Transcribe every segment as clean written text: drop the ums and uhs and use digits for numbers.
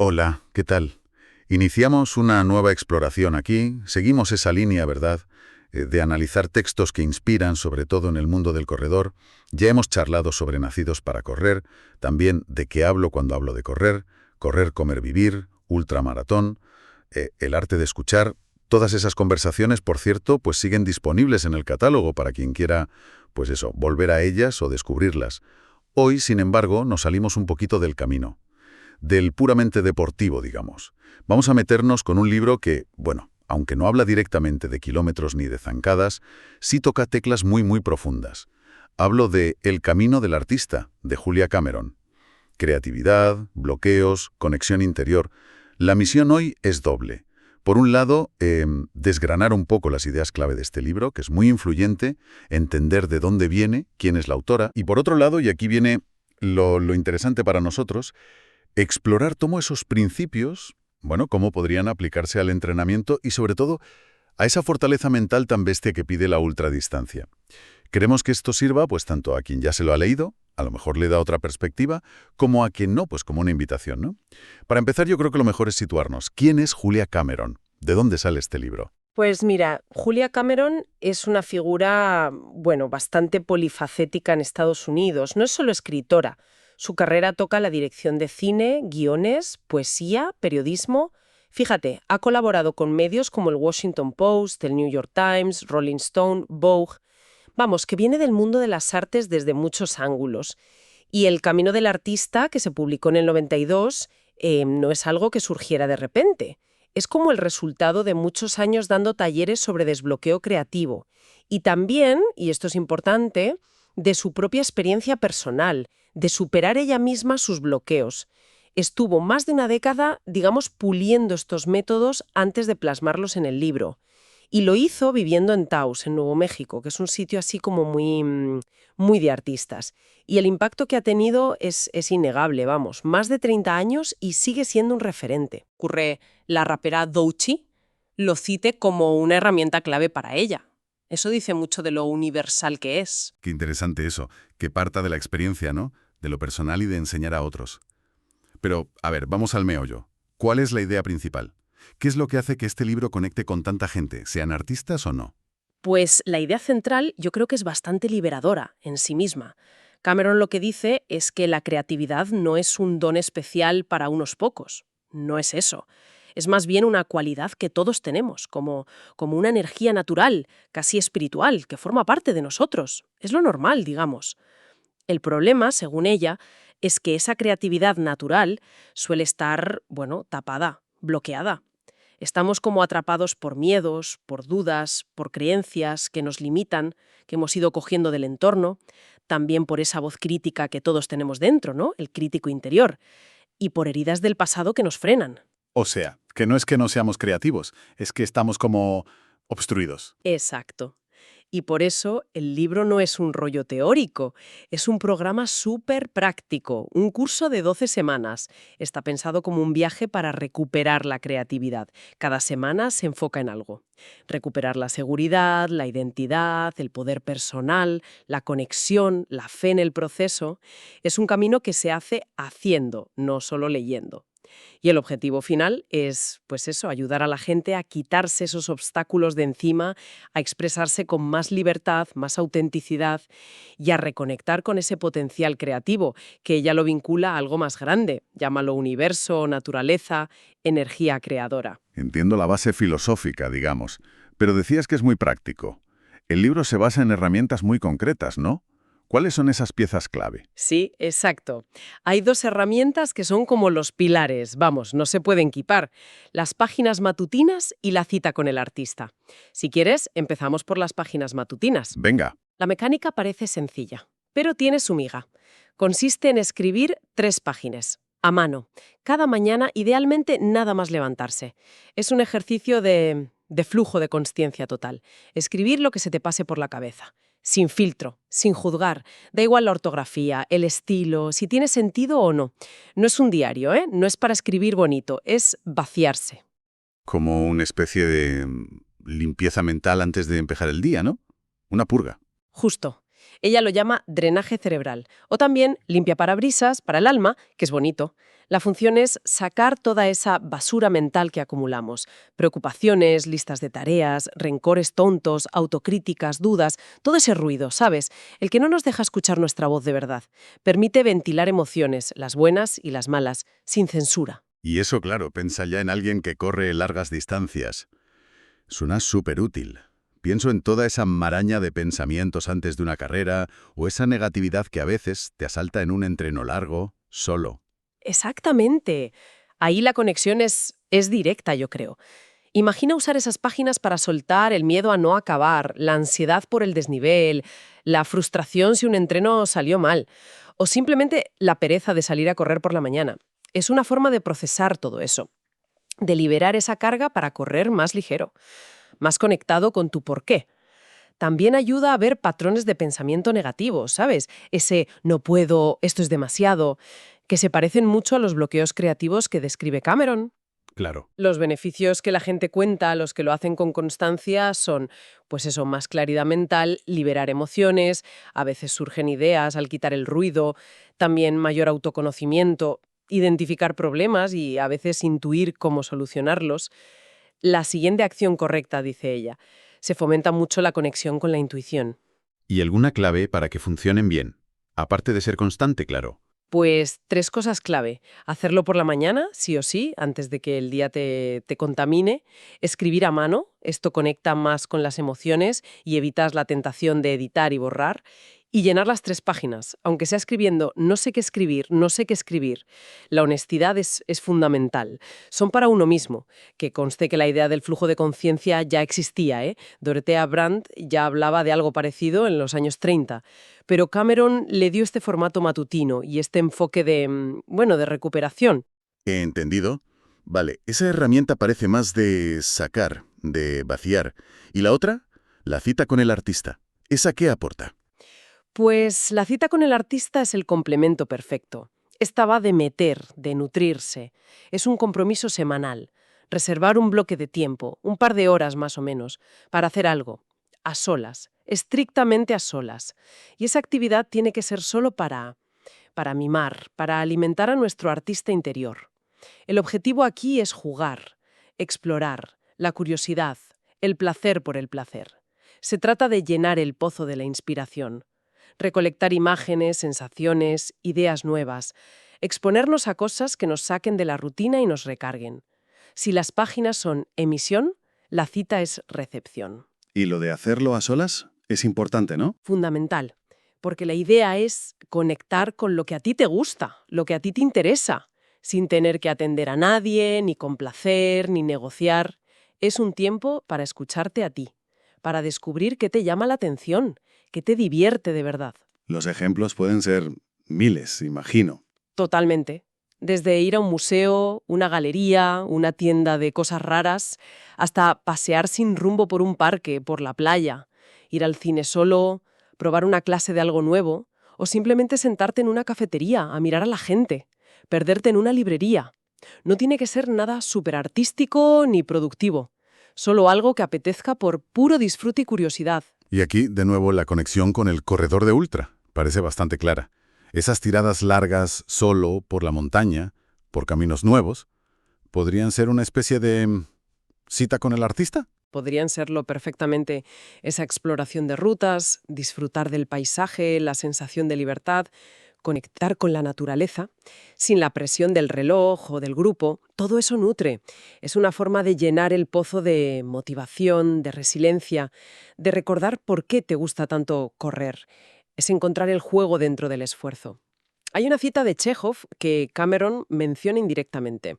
Hola, ¿qué tal? Iniciamos una nueva exploración aquí, seguimos esa línea, ¿verdad? De analizar textos que inspiran, sobre todo en el mundo del corredor. Ya hemos charlado sobre Nacidos para correr, también de qué hablo cuando hablo de correr, correr, comer, vivir, ultramaratón, el arte de escuchar. Todas esas conversaciones, por cierto, pues siguen disponibles en el catálogo para quien quiera, pues eso, volver a ellas o descubrirlas. Hoy, sin embargo, nos salimos un poquito del camino, del puramente deportivo, digamos. Vamos a meternos con un libro que, bueno, aunque no habla directamente de kilómetros ni de zancadas, sí toca teclas muy profundas. Hablo de El camino del artista, de Julia Cameron. Creatividad, bloqueos, conexión interior. La misión hoy es doble. Por un lado, desgranar un poco las ideas clave de este libro, que es muy influyente, entender de dónde viene, quién es la autora, y por otro lado, y aquí viene lo interesante para nosotros, explorar cómo esos principios, bueno, cómo podrían aplicarse al entrenamiento y sobre todo a esa fortaleza mental tan bestia que pide la ultradistancia. Queremos que esto sirva pues tanto a quien ya se lo ha leído, a lo mejor le da otra perspectiva, como a quien no, pues como una invitación, ¿no? Para empezar, yo creo que lo mejor es situarnos. ¿Quién es Julia Cameron? ¿De dónde sale este libro? Pues mira, Julia Cameron es una figura, bueno, bastante polifacética en Estados Unidos. No es solo escritora. Su carrera toca la dirección de cine, guiones, poesía, periodismo. Fíjate, ha colaborado con medios como el Washington Post, el New York Times, Rolling Stone, Vogue. Vamos, que viene del mundo de las artes desde muchos ángulos. Y El camino del artista, que se publicó en el 92, no es algo que surgiera de repente. Es como el resultado de muchos años dando talleres sobre desbloqueo creativo. Y también, y esto es importante, de su propia experiencia personal, de superar ella misma sus bloqueos. Estuvo más de una década, digamos, puliendo estos métodos antes de plasmarlos en el libro. Y lo hizo viviendo en Taos, en Nuevo México, que es un sitio así como muy de artistas. Y el impacto que ha tenido es innegable, vamos, más de 30 años y sigue siendo un referente. Ocurre la rapera Doechii lo cite como una herramienta clave para ella. Eso dice mucho de lo universal que es. Qué interesante eso, que parta de la experiencia, ¿no? De lo personal y de enseñar a otros. Pero, a ver, vamos al meollo. ¿Cuál es la idea principal? ¿Qué es lo que hace que este libro conecte con tanta gente, sean artistas o no? Pues la idea central yo creo que es bastante liberadora en sí misma. Cameron lo que dice es que la creatividad no es un don especial para unos pocos. No es eso. Es más bien una cualidad que todos tenemos, como una energía natural, casi espiritual, que forma parte de nosotros. Es lo normal, digamos. El problema, según ella, es que esa creatividad natural suele estar, bueno, tapada, bloqueada. Estamos como atrapados por miedos, por dudas, por creencias que nos limitan, que hemos ido cogiendo del entorno, también por esa voz crítica que todos tenemos dentro, ¿no? El crítico interior, y por heridas del pasado que nos frenan. O sea, que no es que no seamos creativos, es que estamos como obstruidos. Exacto. Y por eso el libro no es un rollo teórico, es un programa súper práctico, un curso de 12 semanas. Está pensado como un viaje para recuperar la creatividad. Cada semana se enfoca en algo. Recuperar la seguridad, la identidad, el poder personal, la conexión, la fe en el proceso. Es un camino que se hace haciendo, no solo leyendo. Y el objetivo final es, pues eso, ayudar a la gente a quitarse esos obstáculos de encima, a expresarse con más libertad, más autenticidad y a reconectar con ese potencial creativo, que ella lo vincula a algo más grande, llámalo universo, naturaleza, energía creadora. Entiendo la base filosófica, digamos, pero decías que es muy práctico. El libro se basa en herramientas muy concretas, ¿no? ¿Cuáles son esas piezas clave? Sí, exacto. Hay dos herramientas que son como los pilares, vamos, no se pueden quitar. Las páginas matutinas y la cita con el artista. Si quieres, empezamos por las páginas matutinas. Venga. La mecánica parece sencilla, pero tiene su miga. Consiste en escribir 3 páginas, a mano, cada mañana, idealmente nada más levantarse. Es un ejercicio de flujo de consciencia total. Escribir lo que se te pase por la cabeza. Sin filtro, sin juzgar. Da igual la ortografía, el estilo, si tiene sentido o no. No es un diario, ¿eh? No es para escribir bonito, es vaciarse. Como una especie de limpieza mental antes de empezar el día, ¿no? Una purga. Justo. Ella lo llama drenaje cerebral, o también limpia parabrisas para el alma, que es bonito. La función es sacar toda esa basura mental que acumulamos. Preocupaciones, listas de tareas, rencores tontos, autocríticas, dudas, todo ese ruido, ¿sabes? El que no nos deja escuchar nuestra voz de verdad. Permite ventilar emociones, las buenas y las malas, sin censura. Y eso, claro, pensa ya en alguien que corre largas distancias. Suena súper útil. Pienso en toda esa maraña de pensamientos antes de una carrera o esa negatividad que a veces te asalta en un entreno largo, solo. Exactamente. Ahí la conexión es directa, yo creo. Imagina usar esas páginas para soltar el miedo a no acabar, la ansiedad por el desnivel, la frustración si un entreno salió mal, o simplemente la pereza de salir a correr por la mañana. Es una forma de procesar todo eso, de liberar esa carga para correr más ligero, más conectado con tu porqué. También ayuda a ver patrones de pensamiento negativos, ¿sabes? Ese no puedo, esto es demasiado, que se parecen mucho a los bloqueos creativos que describe Cameron. Claro. Los beneficios que la gente cuenta, los que lo hacen con constancia, son, pues eso, más claridad mental, liberar emociones, a veces surgen ideas al quitar el ruido, también mayor autoconocimiento, identificar problemas y a veces intuir cómo solucionarlos. La siguiente acción correcta, dice ella, se fomenta mucho la conexión con la intuición. ¿Y alguna clave para que funcionen bien? Aparte de ser constante, claro. Pues 3 cosas clave. Hacerlo por la mañana, sí o sí, antes de que el día te contamine. Escribir a mano, esto conecta más con las emociones y evitas la tentación de editar y borrar. Y llenar las 3 páginas, aunque sea escribiendo no sé qué escribir, no sé qué escribir. La honestidad es fundamental. Son para uno mismo, que conste que la idea del flujo de conciencia ya existía, ¿eh? Dorothea Brandt ya hablaba de algo parecido en los años 30. Pero Cameron le dio este formato matutino y este enfoque de recuperación. He entendido. Vale, esa herramienta parece más de sacar, de vaciar. ¿Y la otra? La cita con el artista. ¿Esa qué aporta? Pues la cita con el artista es el complemento perfecto. Esta va de meter, de nutrirse. Es un compromiso semanal. Reservar un bloque de tiempo, un par de horas más o menos, para hacer algo. A solas, estrictamente a solas. Y esa actividad tiene que ser solo para mimar, para alimentar a nuestro artista interior. El objetivo aquí es jugar, explorar, la curiosidad, el placer por el placer. Se trata de llenar el pozo de la inspiración, recolectar imágenes, sensaciones, ideas nuevas, exponernos a cosas que nos saquen de la rutina y nos recarguen. Si las páginas son emisión, la cita es recepción. Y lo de hacerlo a solas es importante, ¿no? Fundamental, porque la idea es conectar con lo que a ti te gusta, lo que a ti te interesa, sin tener que atender a nadie, ni complacer, ni negociar. Es un tiempo para escucharte a ti, para descubrir qué te llama la atención, qué te divierte de verdad. Los ejemplos pueden ser miles, imagino. Totalmente. Desde ir a un museo, una galería, una tienda de cosas raras, hasta pasear sin rumbo por un parque, por la playa, ir al cine solo, probar una clase de algo nuevo, o simplemente sentarte en una cafetería a mirar a la gente, perderte en una librería. No tiene que ser nada súper artístico ni productivo, solo algo que apetezca por puro disfrute y curiosidad. Y aquí, de nuevo, la conexión con el corredor de ultra. Parece bastante clara. Esas tiradas largas, solo, por la montaña, por caminos nuevos, ¿podrían ser una especie de cita con el artista? Podrían serlo perfectamente esa exploración de rutas, disfrutar del paisaje, la sensación de libertad, conectar con la naturaleza, sin la presión del reloj o del grupo. Todo eso nutre. Es una forma de llenar el pozo de motivación, de resiliencia, de recordar por qué te gusta tanto correr. Es encontrar el juego dentro del esfuerzo. Hay una cita de Chekhov que Cameron menciona indirectamente.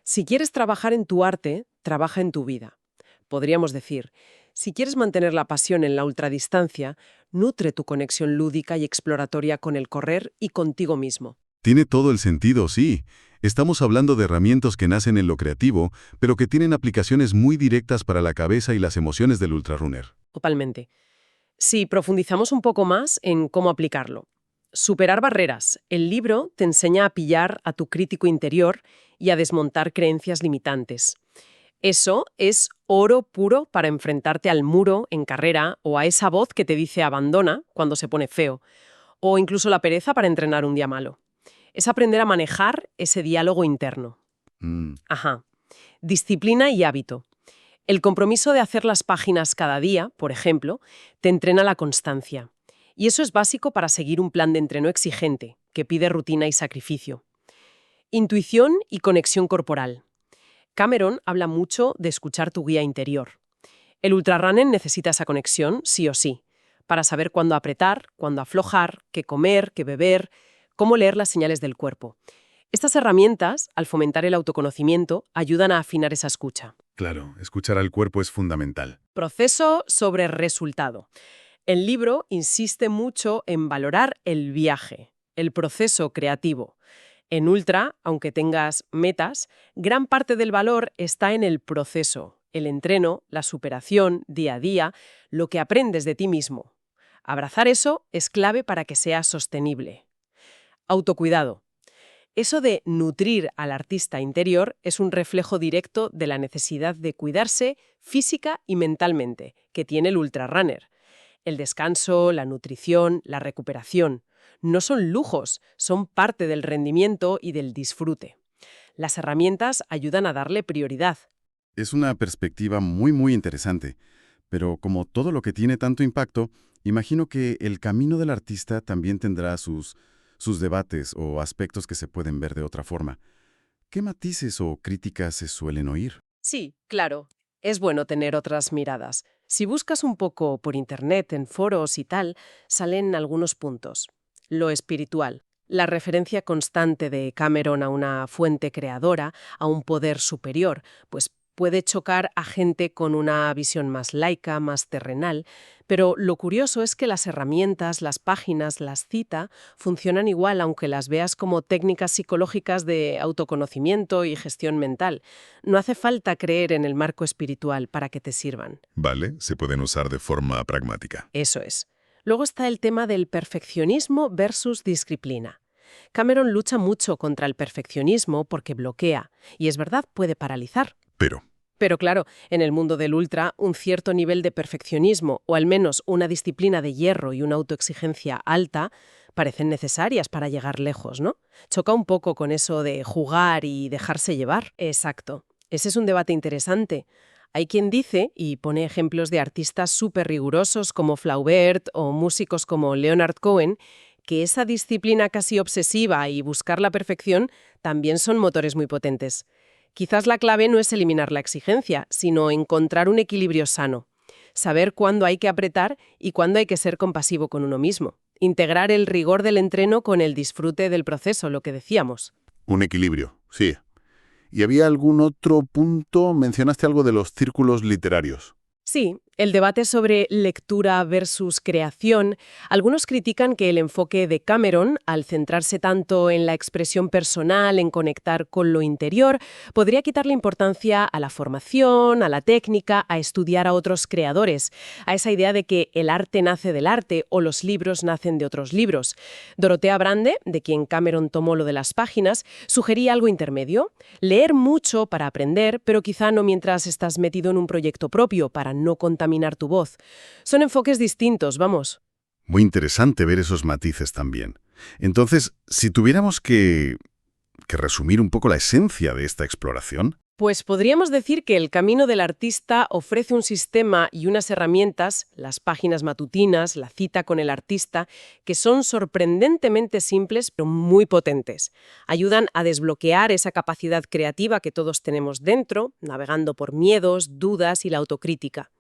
Si quieres trabajar en tu arte, trabaja en tu vida. Podríamos decir, si quieres mantener la pasión en la ultradistancia, nutre tu conexión lúdica y exploratoria con el correr y contigo mismo. Tiene todo el sentido, sí. Estamos hablando de herramientas que nacen en lo creativo, pero que tienen aplicaciones muy directas para la cabeza y las emociones del ultrarunner. Totalmente. Si profundizamos un poco más en cómo aplicarlo. Superar barreras. El libro te enseña a pillar a tu crítico interior y a desmontar creencias limitantes. Eso es oro puro para enfrentarte al muro en carrera o a esa voz que te dice abandona cuando se pone feo, o incluso la pereza para entrenar un día malo. Es aprender a manejar ese diálogo interno. Mm, Ajá. Disciplina y hábito. El compromiso de hacer las páginas cada día, por ejemplo, te entrena la constancia. Y eso es básico para seguir un plan de entreno exigente, que pide rutina y sacrificio. Intuición y conexión corporal. Cameron habla mucho de escuchar tu guía interior. El ultrarunner necesita esa conexión, sí o sí, para saber cuándo apretar, cuándo aflojar, qué comer, qué beber, cómo leer las señales del cuerpo. Estas herramientas, al fomentar el autoconocimiento, ayudan a afinar esa escucha. claro, escuchar al cuerpo es fundamental. Proceso sobre resultado. El libro insiste mucho en valorar el viaje, el proceso creativo. En Ultra, aunque tengas metas, gran parte del valor está en el proceso, el entreno, la superación, día a día, lo que aprendes de ti mismo. Abrazar eso es clave para que sea sostenible. Autocuidado. Eso de nutrir al artista interior es un reflejo directo de la necesidad de cuidarse física y mentalmente que tiene el ultrarunner. El descanso, la nutrición, la recuperación no son lujos, son parte del rendimiento y del disfrute. Las herramientas ayudan a darle prioridad. Es una perspectiva muy interesante, pero como todo lo que tiene tanto impacto, imagino que el camino del artista también tendrá sus debates o aspectos que se pueden ver de otra forma. ¿Qué matices o críticas se suelen oír? Sí, claro. Es bueno tener otras miradas. Si buscas un poco por internet, en foros y tal, salen algunos puntos. Lo espiritual. La referencia constante de Cameron a una fuente creadora, a un poder superior, pues puede chocar a gente con una visión más laica, más terrenal, pero lo curioso es que las herramientas, las páginas, las cita, funcionan igual aunque las veas como técnicas psicológicas de autoconocimiento y gestión mental. No hace falta creer en el marco espiritual para que te sirvan. Vale, se pueden usar de forma pragmática. Eso es. Luego está el tema del perfeccionismo versus disciplina. Cameron lucha mucho contra el perfeccionismo porque bloquea, y es verdad, puede paralizar. Pero claro, en el mundo del ultra, un cierto nivel de perfeccionismo, o al menos una disciplina de hierro y una autoexigencia alta, parecen necesarias para llegar lejos, ¿no? Choca un poco con eso de jugar y dejarse llevar. Exacto. Ese es un debate interesante. Hay quien dice, y pone ejemplos de artistas súper rigurosos como Flaubert o músicos como Leonard Cohen, que esa disciplina casi obsesiva y buscar la perfección también son motores muy potentes. Quizás la clave no es eliminar la exigencia, sino encontrar un equilibrio sano. Saber cuándo hay que apretar y cuándo hay que ser compasivo con uno mismo. Integrar el rigor del entreno con el disfrute del proceso, lo que decíamos. Un equilibrio, sí. ¿Y había algún otro punto? Mencionaste algo de los círculos literarios. Sí, el debate sobre lectura versus creación. Algunos critican que el enfoque de Cameron, al centrarse tanto en la expresión personal, en conectar con lo interior, podría quitarle importancia a la formación, a la técnica, a estudiar a otros creadores, a esa idea de que el arte nace del arte o los libros nacen de otros libros. Dorothea Brande, de quien Cameron tomó lo de las páginas, sugería algo intermedio: leer mucho para aprender, pero quizá no mientras estás metido en un proyecto propio, para no contaminar tu voz. Son enfoques distintos, vamos. Muy interesante ver esos matices también. Entonces, si tuviéramos que resumir un poco la esencia de esta exploración. Pues podríamos decir que el camino del artista ofrece un sistema y unas herramientas, las páginas matutinas, la cita con el artista, que son sorprendentemente simples pero muy potentes. Ayudan a desbloquear esa capacidad creativa que todos tenemos dentro, navegando por miedos, dudas y la autocrítica.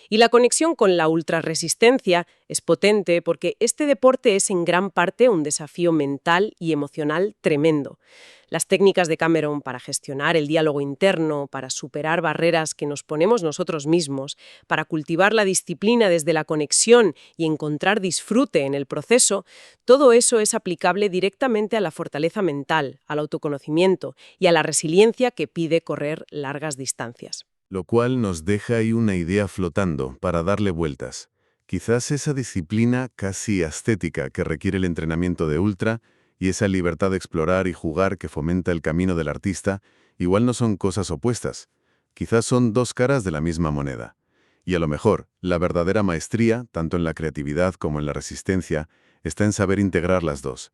Y la conexión con la ultrarresistencia es potente porque este deporte es en gran parte un desafío mental y emocional tremendo. Las técnicas de Cameron para gestionar el diálogo interno, para superar barreras que nos ponemos nosotros mismos, para cultivar la disciplina desde la conexión y encontrar disfrute en el proceso, todo eso es aplicable directamente a la fortaleza mental, al autoconocimiento y a la resiliencia que pide correr largas distancias. Lo cual nos deja ahí una idea flotando para darle vueltas. Quizás esa disciplina casi ascética que requiere el entrenamiento de ultra y esa libertad de explorar y jugar que fomenta el camino del artista, igual no son cosas opuestas. Quizás son dos caras de la misma moneda. Y a lo mejor, la verdadera maestría, tanto en la creatividad como en la resistencia, está en saber integrar las dos.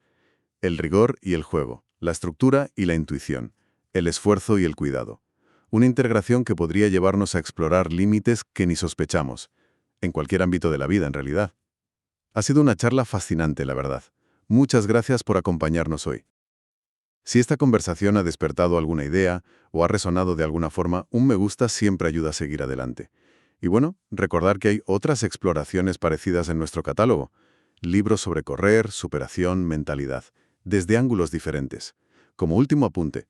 El rigor y el juego, la estructura y la intuición, el esfuerzo y el cuidado. Una integración que podría llevarnos a explorar límites que ni sospechamos, en cualquier ámbito de la vida, en realidad. Ha sido una charla fascinante, la verdad. Muchas gracias por acompañarnos hoy. Si esta conversación ha despertado alguna idea o ha resonado de alguna forma, un me gusta siempre ayuda a seguir adelante. Y bueno, recordar que hay otras exploraciones parecidas en nuestro catálogo. Libros sobre correr, superación, mentalidad, desde ángulos diferentes. Como último apunte,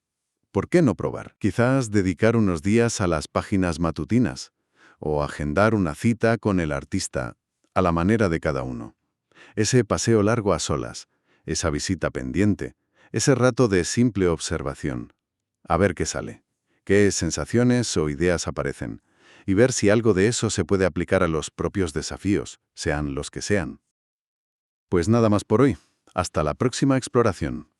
¿por qué no probar? Quizás dedicar unos días a las páginas matutinas o agendar una cita con el artista, a la manera de cada uno. Ese paseo largo a solas, esa visita pendiente, ese rato de simple observación. A ver qué sale, qué sensaciones o ideas aparecen, y ver si algo de eso se puede aplicar a los propios desafíos, sean los que sean. Pues nada más por hoy. Hasta la próxima exploración.